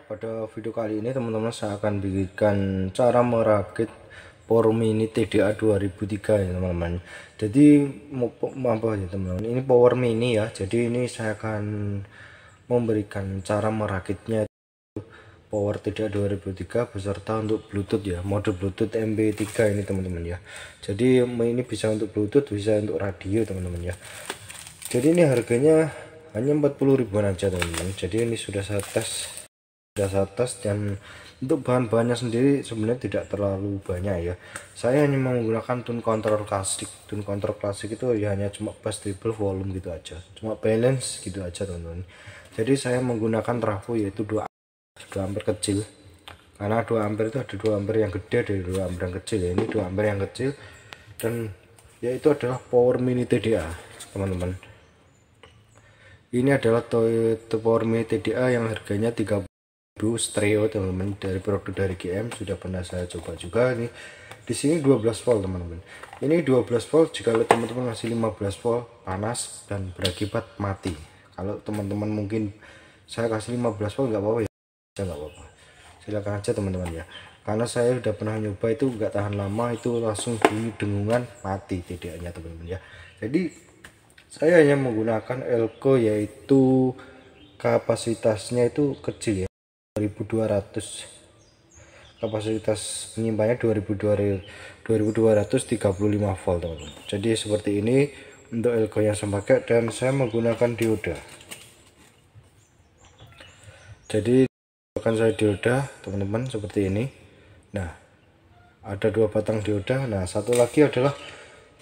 pada video kali ini teman-teman saya akan bikin cara merakit Power Mini TDA 2003 ya teman-teman. Jadi apa ya teman-teman, ini Power Mini ya, jadi ini saya akan memberikan cara merakitnya Power TDA 2003 beserta untuk Bluetooth ya, mode Bluetooth MB3 ini teman-teman ya. Jadi ini bisa untuk Bluetooth, bisa untuk radio teman-teman ya. Jadi ini harganya hanya 40 ribuan aja teman-teman. Jadi ini sudah saya tes dan untuk bahan-bahannya sendiri sebenarnya tidak terlalu banyak ya. Saya hanya menggunakan tune control klasik. Tune control klasik itu ya hanya cuma bass, treble, volume gitu aja, cuma balance gitu aja teman-teman. Jadi saya menggunakan trafo yaitu 2 ampere kecil, karena 2 ampere itu ada 2 ampere yang gede, dari 2 ampere yang kecil ya. Ini 2 ampere yang kecil, dan yaitu adalah Power Mini TDA teman-teman. Ini adalah Power Mini TDA yang harganya 30 stereo teman-teman, dari produk dari GM, sudah pernah saya coba juga. Ini di sini 12 volt teman-teman. Ini 12 volt, jika teman-teman masih 15 volt panas dan berakibat mati. Kalau teman-teman mungkin saya kasih 15 volt nggak apa-apa ya, nggak apa-apa, silakan aja teman-teman ya, karena saya udah pernah nyoba itu nggak tahan lama, itu langsung bunyi dengungan, mati TDA nya teman-teman ya. Jadi saya hanya menggunakan Elko, yaitu kapasitasnya itu kecil ya, 2200, kapasitas penyimpanannya 2235 volt teman-teman. Jadi seperti ini untuk Elko yang saya pakai, dan saya menggunakan dioda. Jadi akan saya dioda teman-teman seperti ini. Nah, ada 2 batang dioda. Nah, satu lagi adalah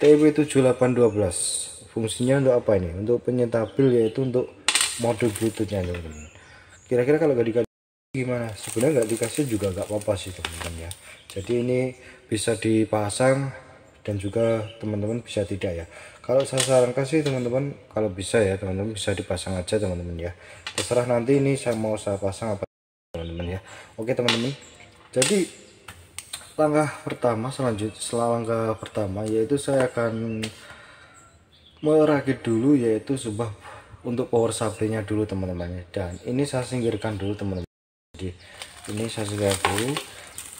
TP7812. Fungsinya untuk apa ini? Untuk penyetabil, yaitu untuk mode Bluetoothnya teman-teman. Kira-kira kalau nggak dikasih gimana? Sebenarnya nggak dikasih juga nggak apa-apa sih teman-teman ya. Jadi ini bisa dipasang dan juga teman-teman bisa tidak ya. Kalau saya sarankan sih teman-teman, kalau bisa ya teman-teman bisa dipasang aja teman-teman ya. Terserah nanti ini saya mau saya pasang apa teman-teman ya. Oke teman-teman. Jadi langkah pertama, setelah langkah pertama yaitu saya akan merakit dulu, yaitu sebuah untuk power supply-nya dulu teman-teman. Dan ini saya singkirkan dulu teman-teman. Jadi ini saya singkirkan dulu.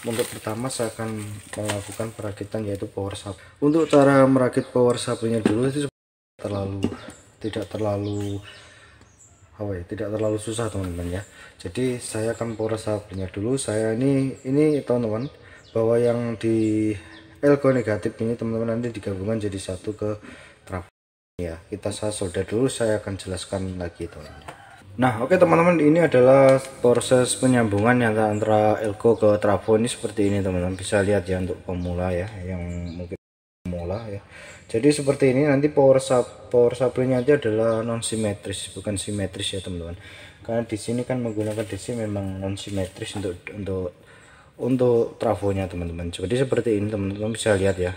Untuk pertama saya akan melakukan perakitan yaitu power supply. Untuk cara merakit power supply-nya dulu itu tidak terlalu susah teman-teman ya. Jadi saya akan power supply-nya dulu. Saya ini teman-teman, bahwa yang di Elko negatif ini teman-teman nanti digabungkan jadi satu ke trafo ya. Saya solder dulu, saya akan jelaskan lagi teman-teman. Nah, oke teman-teman, ini adalah proses penyambungan antara Elko ke trafo ini seperti ini teman-teman. Bisa lihat ya untuk pemula ya, yang mungkin pemula ya. Jadi seperti ini, nanti power supply-nya nanti adalah non simetris, bukan simetris ya teman-teman. Karena di sini kan menggunakan DC memang non simetris untuk trafonya teman-teman. Jadi seperti ini teman-teman bisa lihat ya.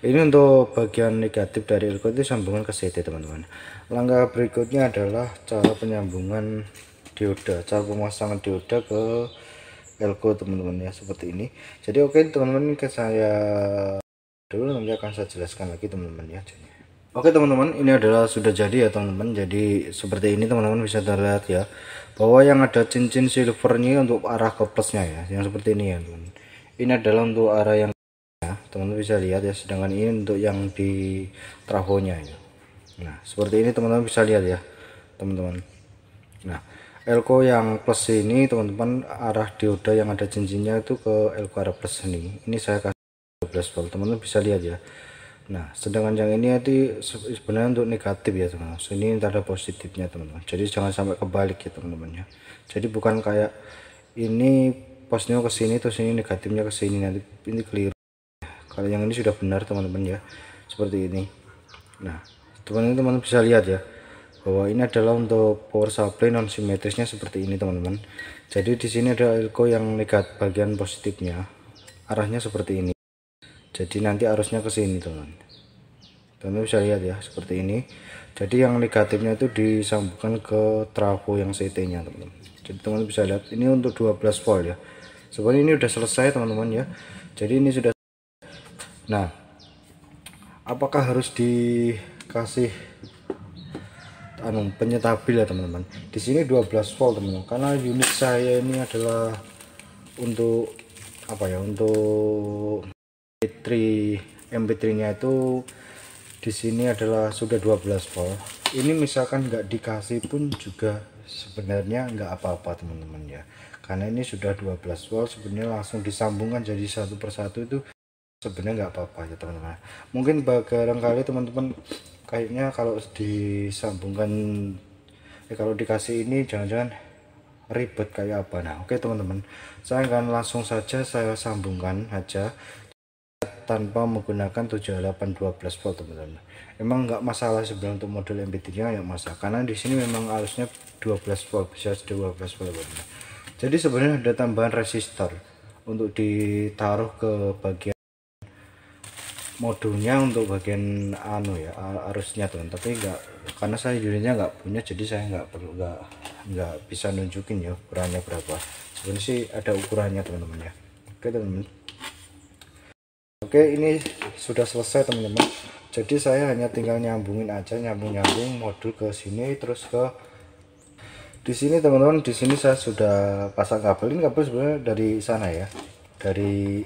Ini untuk bagian negatif dari Elko itu sambungan ke CT teman-teman. Langkah berikutnya adalah cara penyambungan dioda, cara pemasangan dioda ke Elko teman-teman ya, seperti ini. Jadi oke teman-teman, ke saya dulu, nanti akan saya jelaskan lagi teman-teman ya. Oke teman-teman, ini adalah sudah jadi ya teman-teman. Jadi seperti ini teman-teman, bisa terlihat ya bahwa yang ada cincin silvernya untuk arah ke plusnya ya, yang seperti ini ya teman-teman. Ini adalah untuk arah yang teman-teman bisa lihat ya, sedangkan ini untuk yang di trafonya ya. Nah seperti ini teman-teman bisa lihat ya teman-teman. Nah Elko yang plus ini teman-teman, arah dioda yang ada cincinnya itu ke Elko arah plus ini saya kasih 12 volt teman-teman bisa lihat ya. Nah sedangkan yang ini nanti sebenarnya untuk negatif ya teman-teman, ini ada positifnya teman-teman. Jadi jangan sampai kebalik ya teman-teman ya. Jadi bukan kayak ini positifnya ke sini terus ini negatifnya ke sini, nanti ini keliru. Kalau yang ini sudah benar teman-teman ya, seperti ini. Nah teman-teman bisa lihat ya bahwa ini adalah untuk power supply non simetrisnya seperti ini teman-teman. Jadi di sini ada Elko yang negatif, bagian positifnya arahnya seperti ini. Jadi nanti arusnya ke sini teman-teman bisa lihat ya, seperti ini. Jadi yang negatifnya itu disambungkan ke trafo yang CT nya teman-teman. Jadi teman-teman bisa lihat ini untuk 12 volt ya. Sebenarnya ini udah selesai teman-teman ya. Jadi ini sudah. Nah apakah harus dikasih penyetabil ya teman-teman. Di sini 12 volt teman-teman, karena unit saya ini adalah untuk apa ya, untuk MP3 nya itu di sini adalah sudah 12 volt. Ini misalkan nggak dikasih pun juga sebenarnya nggak apa-apa teman-teman ya, karena ini sudah 12 volt, sebenarnya langsung disambungkan jadi satu persatu itu sebenarnya nggak apa-apa ya teman-teman. Mungkin barangkali teman-teman kayaknya kalau disambungkan kalau dikasih ini jangan-jangan ribet kayak apa. Nah oke teman-teman, saya akan langsung saja saya sambungkan aja tanpa menggunakan 7812 volt teman-teman. Emang nggak masalah sebenarnya untuk model MP3 nya yang masalah, karena di sini memang harusnya 12 volt, bisa 12 volt teman-teman. Jadi sebenarnya ada tambahan resistor untuk ditaruh ke bagian modulnya, untuk bagian ya arusnya teman, tapi enggak, karena saya unitnya nggak punya, jadi saya nggak bisa nunjukin ya ukurannya berapa. Sebenarnya sih ada ukurannya teman-teman ya. Oke teman-teman, oke ini sudah selesai teman-teman. Jadi saya hanya tinggal nyambungin aja, nyambung modul ke sini, terus ke di sini teman-teman. Di sini saya sudah pasang kabel. Ini kabel sebenarnya dari sana ya, dari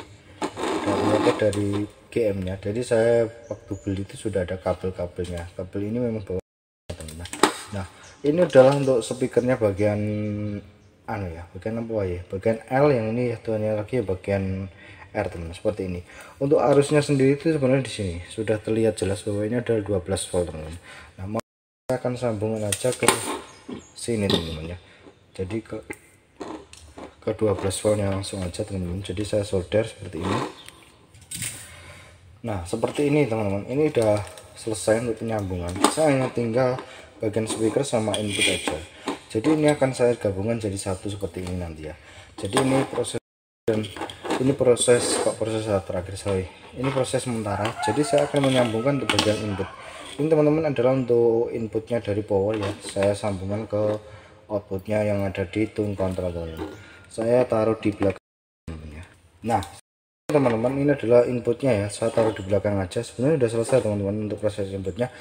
GM nya. Jadi saya waktu beli itu sudah ada kabelnya. Kabel ini memang bawa teman-teman. Nah ini adalah untuk speakernya bagian bagian apa ya, bagian L, yang ini tuanya lagi bagian R teman, seperti ini. Untuk arusnya sendiri itu sebenarnya di sini sudah terlihat jelas bahwa ini adalah 12 volt teman. Nah saya akan sambungkan aja ke sini teman-teman ya, jadi ke 12 voltnya langsung aja teman-teman. Jadi saya solder seperti ini. Nah seperti ini teman-teman, ini udah selesai untuk penyambungan. Saya hanya tinggal bagian speaker sama input aja. Jadi ini akan saya gabungkan jadi satu seperti ini nanti ya. Jadi ini proses, dan ini proses terakhir saya, ini proses sementara. Jadi saya akan menyambungkan untuk bagian input. Ini teman-teman adalah untuk inputnya dari power ya, saya sambungkan ke outputnya yang ada di tune control teman-teman. Saya taruh di belakang ya. Nah teman-teman, ini adalah inputnya ya, saya taruh di belakang aja. Sebenarnya sudah selesai teman-teman untuk proses inputnya.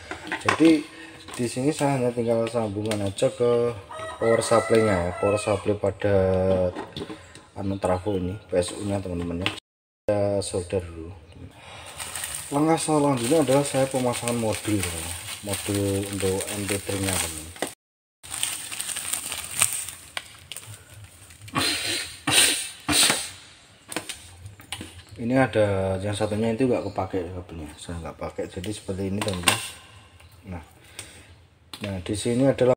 Jadi di sini saya hanya tinggal sambungan aja ke power supply-nya ya, power supply pada trafo ini, PSU nya teman-teman ya. Saya solder dulu. Langkah selanjutnya adalah saya pemasangan modul untuk MP3 nya teman. Ini ada yang satunya itu nggak kepake kabelnya, saya nggak pakai, jadi seperti ini teman-teman. Nah di sini adalah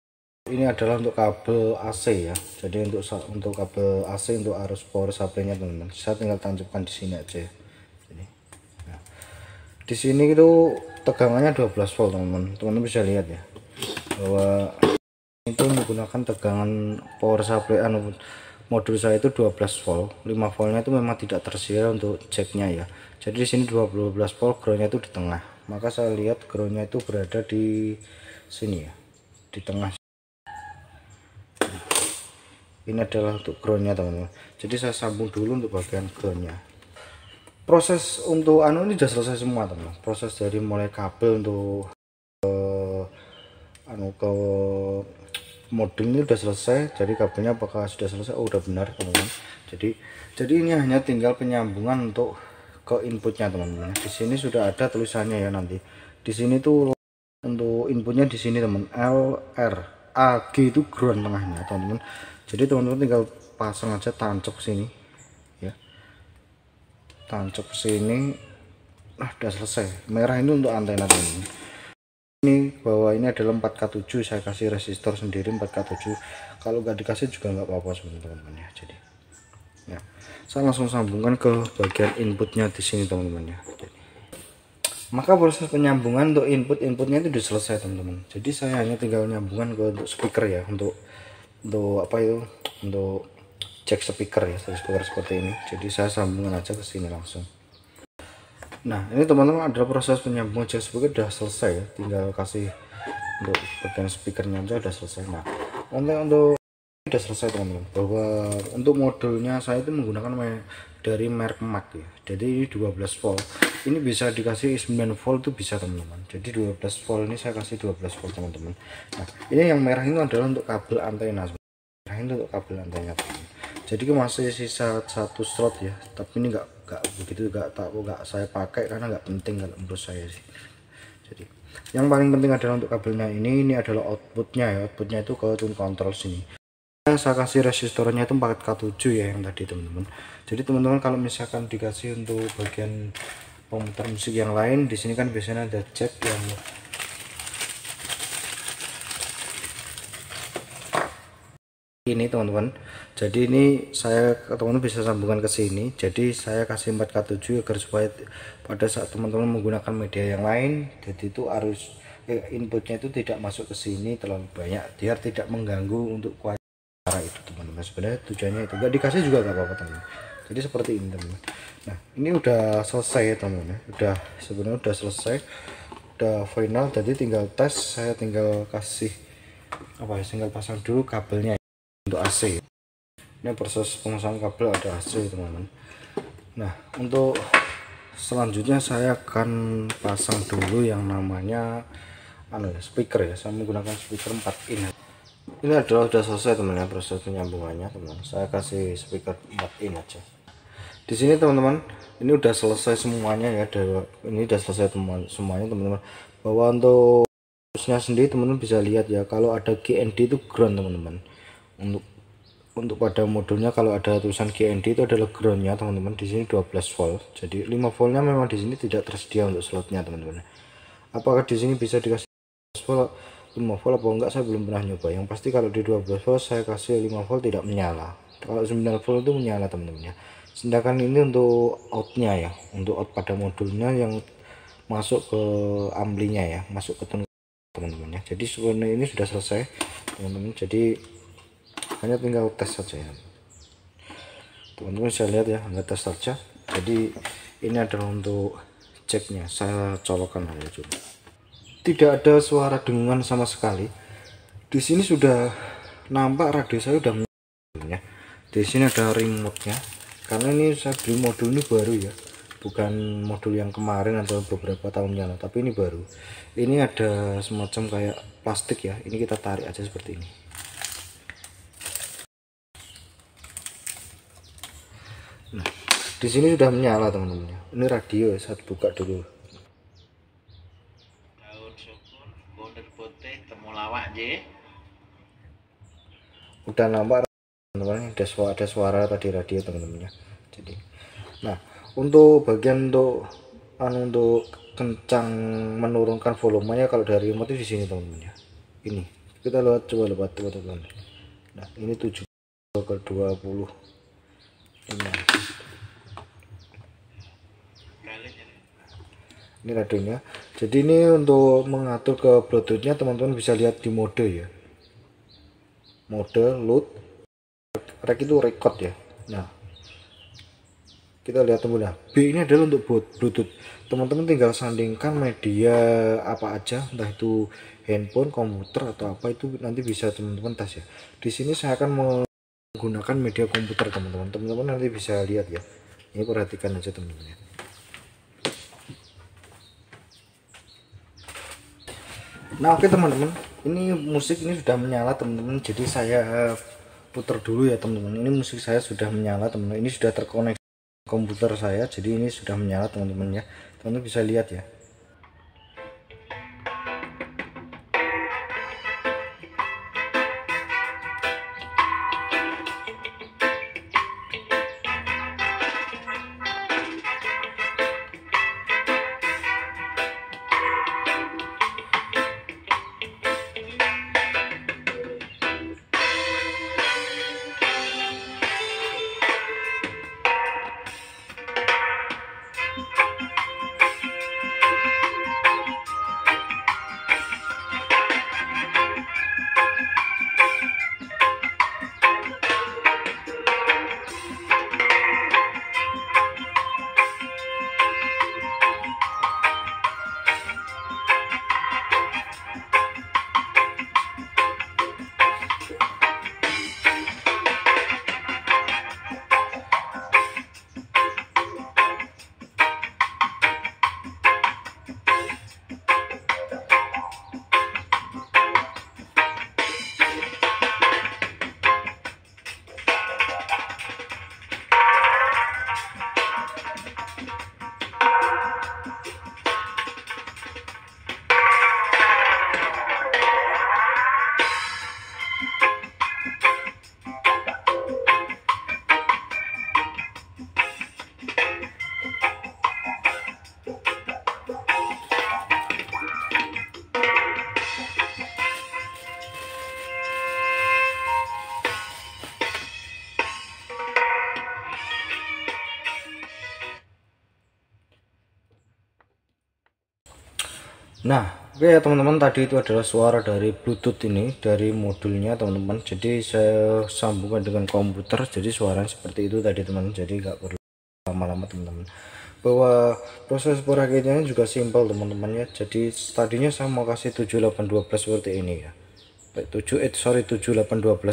untuk kabel AC ya, jadi untuk kabel AC untuk arus power supply nya teman-teman. Saya tinggal tancapkan di sini aja ya. Nah, di sini itu tegangannya 12 volt teman-teman bisa lihat ya, bahwa itu menggunakan tegangan power supply modul saya itu 12 volt. 5 voltnya itu memang tidak tersedia untuk jacknya ya. Jadi di sini 12 volt, groundnya itu di tengah. Maka saya lihat groundnya itu berada di sini ya, di tengah. Ini adalah untuk groundnya teman-teman. Jadi saya sambung dulu untuk bagian groundnya. Proses untuk ini sudah selesai semua teman-teman. Proses dari mulai kabel untuk ke modul ini udah selesai. Jadi kabelnya apakah sudah selesai? Oh udah benar teman-teman. Jadi ini hanya tinggal penyambungan untuk ke inputnya teman-teman. Di sini sudah ada tulisannya ya nanti. Di sini tuh untuk inputnya di sini teman, L, R, A, G itu ground tengahnya teman-teman. Jadi teman-teman tinggal pasang aja, tancap sini ya, tancap sini. Nah udah selesai. Merah ini untuk antena teman-teman. Ini bahwa ini adalah 4K7, saya kasih resistor sendiri 4K7. Kalau nggak dikasih juga nggak apa-apa teman-teman ya. Jadi ya saya langsung sambungkan ke bagian inputnya di sini teman-teman ya. Maka proses penyambungan untuk inputnya itu sudah selesai teman-teman. Jadi saya hanya tinggal nyambungan ke untuk speaker ya, untuk apa itu, untuk jack speaker ya, speaker seperti ini. Jadi saya sambungkan aja ke sini langsung. Nah ini teman-teman adalah proses penyambungan jack speaker sudah selesai ya, tinggal kasih untuk bagian speakernya aja udah selesai. Nah untuk sudah selesai teman-teman, bahwa untuk modulnya saya itu menggunakan dari merek Mac ya. Jadi 12 volt. ini bisa dikasih 9 volt tuh bisa teman-teman. Jadi 12 volt ini saya kasih 12 volt teman-teman. Nah ini yang merah ini adalah untuk kabel antena, merah ini untuk kabel antena teman. Jadi masih sisa satu slot ya, tapi ini nggak begitu, nggak saya pakai karena nggak penting kalau menurut saya sih. Jadi yang paling penting adalah untuk kabelnya ini adalah outputnya ya, outputnya itu ke tune control sini. Saya kasih resistornya itu 4K7 ya yang tadi teman-teman. Jadi teman-teman kalau misalkan dikasih untuk bagian pemutar musik yang lain, di sini kan biasanya ada jack yang ini teman-teman. Jadi ini saya teman-teman bisa sambungkan ke sini. Jadi saya kasih 4K7 agar supaya pada saat teman-teman menggunakan media yang lain, jadi itu arus inputnya itu tidak masuk ke sini terlalu banyak, biar tidak mengganggu untuk kualitas itu teman-teman. Sebenarnya tujuannya itu, enggak dikasih juga nggak apa-apa teman-teman. Jadi seperti ini teman-teman. Nah ini udah selesai ya teman-teman, sebenarnya udah selesai, udah final. Jadi tinggal tes, saya tinggal kasih apa ya, tinggal pasang dulu kabelnya untuk AC. Ini proses pemasangan kabel ada AC teman-teman. Nah untuk selanjutnya saya akan pasang dulu yang namanya speaker ya. Saya menggunakan speaker 4 in. Ini adalah udah selesai teman ya proses penyambungannya teman. Saya kasih speaker 4 in aja. Di sini teman-teman, ini udah selesai semuanya ya. Ini udah selesai semuanya teman-teman. Bahwa untuk harusnya sendiri teman-teman bisa lihat ya, kalau ada GND itu ground teman-teman. Untuk pada modulnya kalau ada tulisan GND itu adalah groundnya teman-teman. Di sini 12 volt. Jadi 5 voltnya memang di sini tidak tersedia untuk slotnya teman-teman. Apakah di sini bisa dikasih 12 volt, 5 volt apa enggak, saya belum pernah nyoba. Yang pasti kalau di 12 volt saya kasih 5 volt tidak menyala. Kalau 9 volt itu menyala teman-teman ya. Sedangkan ini untuk outnya ya, untuk out pada modulnya yang masuk ke amplinya ya, masuk ke teman-teman ya. Jadi sebenarnya ini sudah selesai teman-teman. Jadi hanya tinggal tes saja ya teman-teman, bisa lihat ya, hanya tes saja. Jadi ini adalah untuk ceknya, saya colokkan aja coba. Tidak ada suara dengungan sama sekali. Di sini sudah nampak radio saya udah ya. Di sini ada remote-nya, karena ini saya beli modul ini baru ya, bukan modul yang kemarin atau beberapa tahun yang lalu, tapi ini baru. Ini ada semacam kayak plastik ya, ini kita tarik aja seperti ini. Nah, di sini sudah menyala teman-teman. Ini radio, saya buka dulu. Daun syukur, border putih, temulawak je. Udah nampak teman-teman, ada suara tadi radio teman-teman ya. Jadi, nah untuk bagian untuk kencang menurunkan volumenya kalau dari remote di sini teman-teman ya. Ini kita coba lewat teman-teman. Nah ini 7 ke 20. Ini radionya. Jadi ini untuk mengatur ke bluetoothnya teman-teman bisa lihat di mode ya, mode load, rek itu record ya. Nah kita lihat teman-teman, B ini adalah untuk bluetooth. Teman-teman tinggal sandingkan media apa aja, entah itu handphone, komputer atau apa, itu nanti bisa teman-teman tes ya. Di sini saya akan menggunakan media komputer teman-teman. Teman-teman nanti bisa lihat ya. Ini perhatikan aja teman-teman ya. Nah oke teman-teman, ini musik ini sudah menyala teman-teman. Jadi saya putar dulu ya teman-teman. Ini musik saya sudah menyala teman-teman. Ini sudah terkoneksi komputer saya, jadi ini sudah menyala teman-teman ya. Teman-teman bisa lihat ya. Nah, oke ya teman-teman, tadi itu adalah suara dari Bluetooth ini, dari modulnya teman-teman. Jadi saya sambungkan dengan komputer, jadi suaranya seperti itu tadi teman-teman. Jadi nggak perlu lama-lama teman-teman. Bahwa proses perakitnya juga simpel teman-teman ya. Jadi tadinya saya mau kasih 7812 seperti ini ya. 7812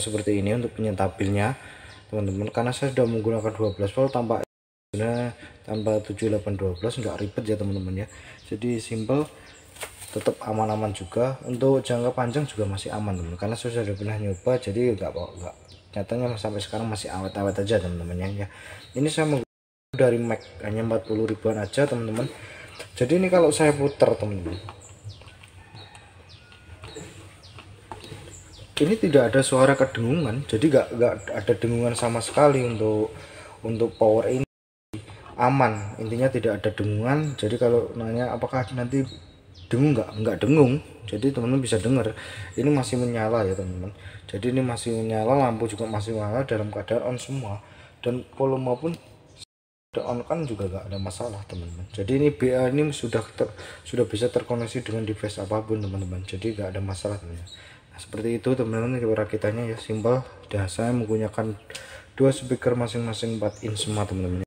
seperti ini untuk penyetabilnya teman-teman. Karena saya sudah menggunakan 12 volt tanpa 7812 nggak ribet ya teman-teman ya. Jadi simple, tetap aman-aman juga. Untuk jangka panjang juga masih aman teman, karena saya sudah pernah nyoba, jadi nggak nyatanya sampai sekarang masih awet-awet aja teman-teman ya. Ini saya menggunakan dari Mac, hanya 40 ribuan aja teman-teman. Jadi ini kalau saya putar teman-teman, ini tidak ada suara kedengungan, jadi nggak ada dengungan sama sekali. Untuk power ini aman, intinya tidak ada dengungan. Jadi kalau nanya apakah nanti dengung, nggak dengung. Jadi teman-teman bisa dengar ini masih menyala ya teman-teman. Jadi ini masih menyala, lampu juga masih menyala dalam keadaan on semua, dan volume pun on kan juga nggak ada masalah teman-teman. Jadi ini BA ini sudah bisa terkoneksi dengan device apapun teman-teman, jadi nggak ada masalah teman-teman. Nah, seperti itu teman-teman perakitannya ya, simpel. Dan saya menggunakan dua speaker masing-masing 4 in semua teman-teman.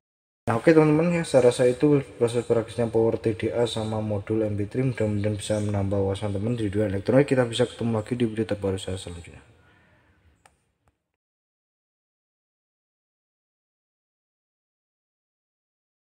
Nah oke teman-teman ya, saya rasa itu proses perakitnya power TDA sama modul MP3. Mudah-mudahan bisa menambah wawasan teman di dunia elektronik. Kita bisa ketemu lagi di video terbaru saya selanjutnya.